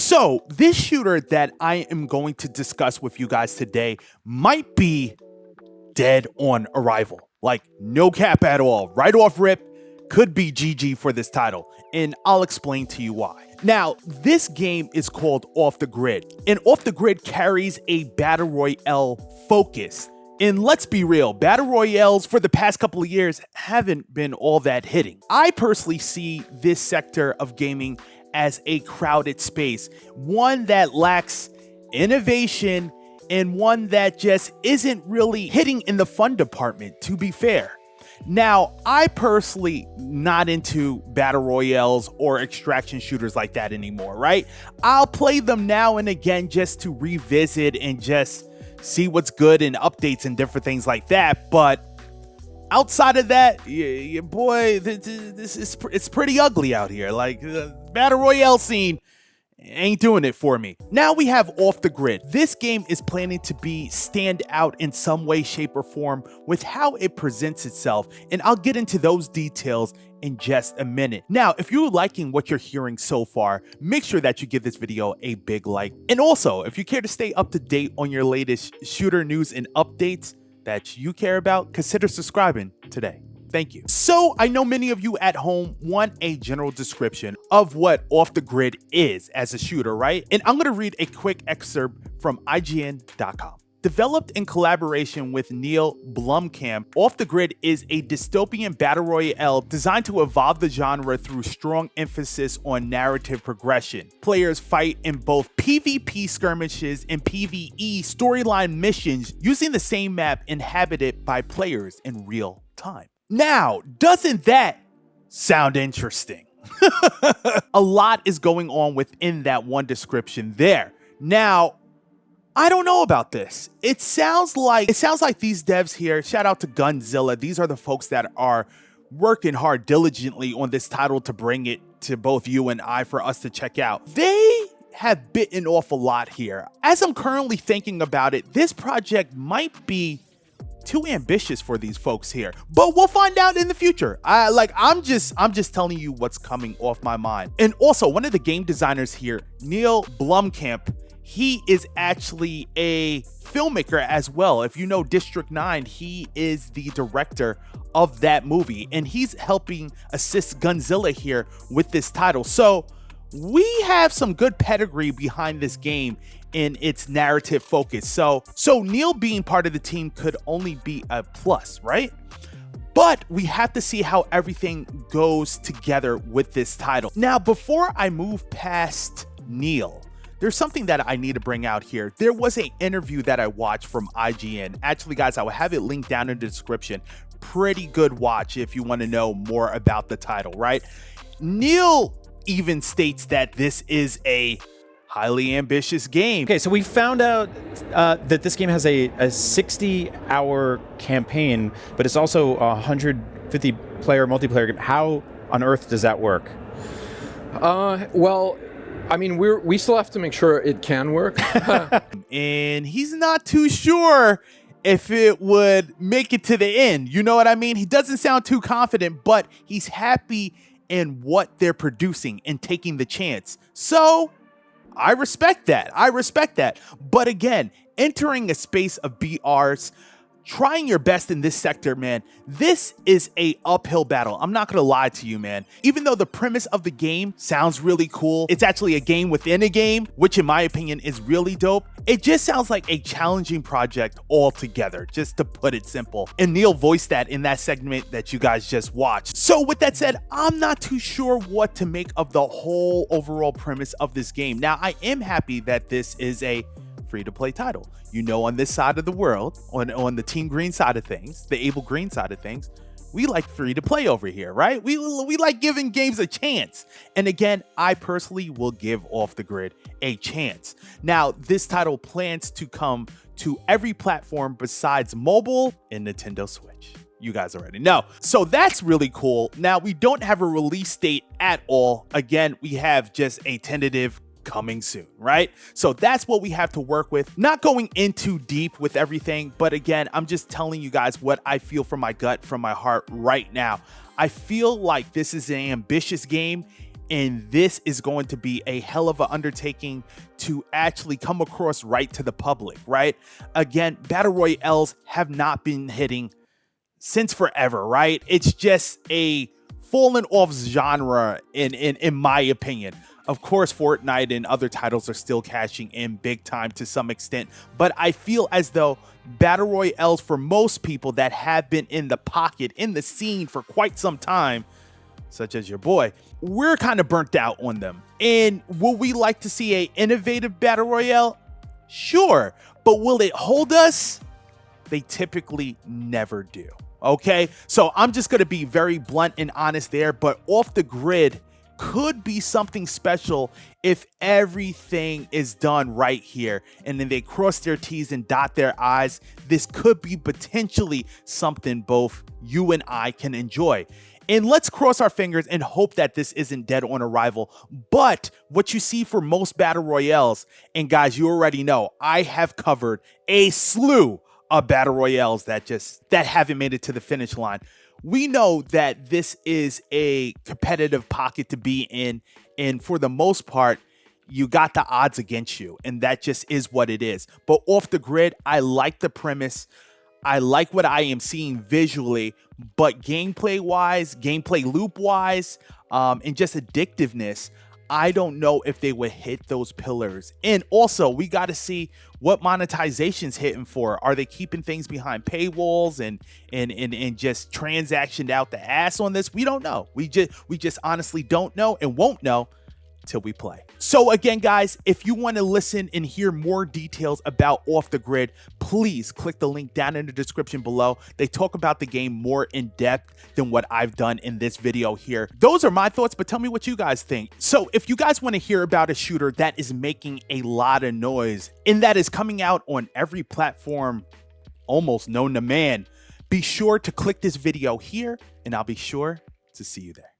So this shooter that I am going to discuss with you guys today might be dead on arrival. Like, no cap at all. Right off rip, could be GG for this title. And I'll explain to you why. Now, this game is called Off the Grid. And Off the Grid carries a Battle Royale focus. And let's be real, Battle Royales for the past couple of years haven't been all that hitting. I personally see this sector of gaming as a crowded space, one that lacks innovation and one that just isn't really hitting in the fun department, to be fair. Now, I personally not into battle royales or extraction shooters like that anymore, right? I'll play them now and again just to revisit and just see what's good and updates and different things like that. But outside of that, boy, it's pretty ugly out here. Like, the battle royale scene ain't doing it for me. Now we have Off the Grid. This game is planning to be stand out in some way, shape, or form with how it presents itself, and I'll get into those details in just a minute. Now, if you're liking what you're hearing so far, make sure that you give this video a big like. And also, if you care to stay up to date on your latest shooter news and updates that you care about, consider subscribing today. Thank you. So I know many of you at home want a general description of what Off the Grid is as a shooter, right? And I'm gonna read a quick excerpt from IGN.com. Developed in collaboration with Neil Blomkamp, Off the Grid is a dystopian battle royale designed to evolve the genre through strong emphasis on narrative progression. Players fight in both PvP skirmishes and PvE storyline missions using the same map inhabited by players in real time. Now, doesn't that sound interesting? A lot is going on within that one description there. Now, I don't know about this. It sounds like these devs here, shout out to Gunzilla, these are the folks that are working hard diligently on this title to bring it to both you and I for us to check out. They have bitten off a lot here. As I'm currently thinking about it, this project might be too ambitious for these folks here, but we'll find out in the future. I'm just telling you what's coming off my mind. And also, one of the game designers here, Neil Blomkamp, he is actually a filmmaker as well. If you know District 9, he is the director of that movie, and he's helping assist Gunzilla here with this title. So we have some good pedigree behind this game in its narrative focus. So Neil being part of the team could only be a plus, right? But we have to see how everything goes together with this title. Now, before I move past Neil, there's something that I need to bring out here. There was an interview that I watched from IGN. Actually, guys, I will have it linked down in the description. Pretty good watch if you want to know more about the title, right? Neil even states that this is a highly ambitious game. Okay, so we found out that this game has a 60-hour campaign, but it's also a 150-player multiplayer game. How on earth does that work? Well, I mean, we still have to make sure it can work. And he's not too sure if it would make it to the end. You know what I mean? He doesn't sound too confident, but he's happy in what they're producing and taking the chance. So I respect that. But again, entering a space of BRs, trying your best in this sector, man, this is a uphill battle. I'm not gonna lie to you, man. Even though the premise of the game sounds really cool, it's actually a game within a game, which in my opinion is really dope. It just sounds like a challenging project altogether, just to put it simple. And Neil voiced that in that segment that you guys just watched. So with that said, I'm not too sure what to make of the whole overall premise of this game. Now, I am happy that this is a free-to-play title. You know, on this side of the world, on the Team Green side of things, the Able Green side of things, we like free-to-play over here, right? We like giving games a chance. And again, I personally will give Off the Grid a chance. Now, this title plans to come to every platform besides mobile and Nintendo Switch. You guys already know. So that's really cool. Now, we don't have a release date at all. Again, we have just a tentative coming soon, right? So that's what we have to work with. Not going in too deep with everything, but again, I'm just telling you guys what I feel from my gut, from my heart right now. I feel like this is an ambitious game, And this is going to be a hell of an undertaking to actually come across right to the public, right? Again, Battle Royales have not been hitting since forever, right? It's just a fallen off genre in my opinion. Of course, Fortnite and other titles are still cashing in big time to some extent, but I feel as though Battle Royales, for most people that have been in the pocket, in the scene for quite some time, such as your boy, we're kind of burnt out on them. And will we like to see a innovative Battle Royale? Sure, but will it hold us? They typically never do. Okay, so I'm just going to be very blunt and honest there, but Off the Grid could be something special if everything is done right here and then they cross their T's and dot their I's. This could be potentially something both you and I can enjoy. And let's cross our fingers and hope that this isn't dead on arrival. But what you see for most Battle Royales, and guys, you already know, I have covered a slew of Battle Royales that haven't made it to the finish line. We know that this is a competitive pocket to be in, and for the most part, you got the odds against you, and that just is what it is. But Off the Grid, I like the premise. I like what I am seeing visually, but gameplay-wise, gameplay loop-wise, and just addictiveness, I don't know if they would hit those pillars. And also, we got to see what monetization's hitting for. Are they keeping things behind paywalls and just transactioned out the ass on this? We don't know. We just honestly don't know and won't know till we play. So again, guys, if you want to listen and hear more details about Off the Grid, please click the link down in the description below. They talk about the game more in depth than what I've done in this video here. Those are my thoughts, but tell me what you guys think. So if you guys want to hear about a shooter that is making a lot of noise and that is coming out on every platform almost known to man, be sure to click this video here and I'll be sure to see you there.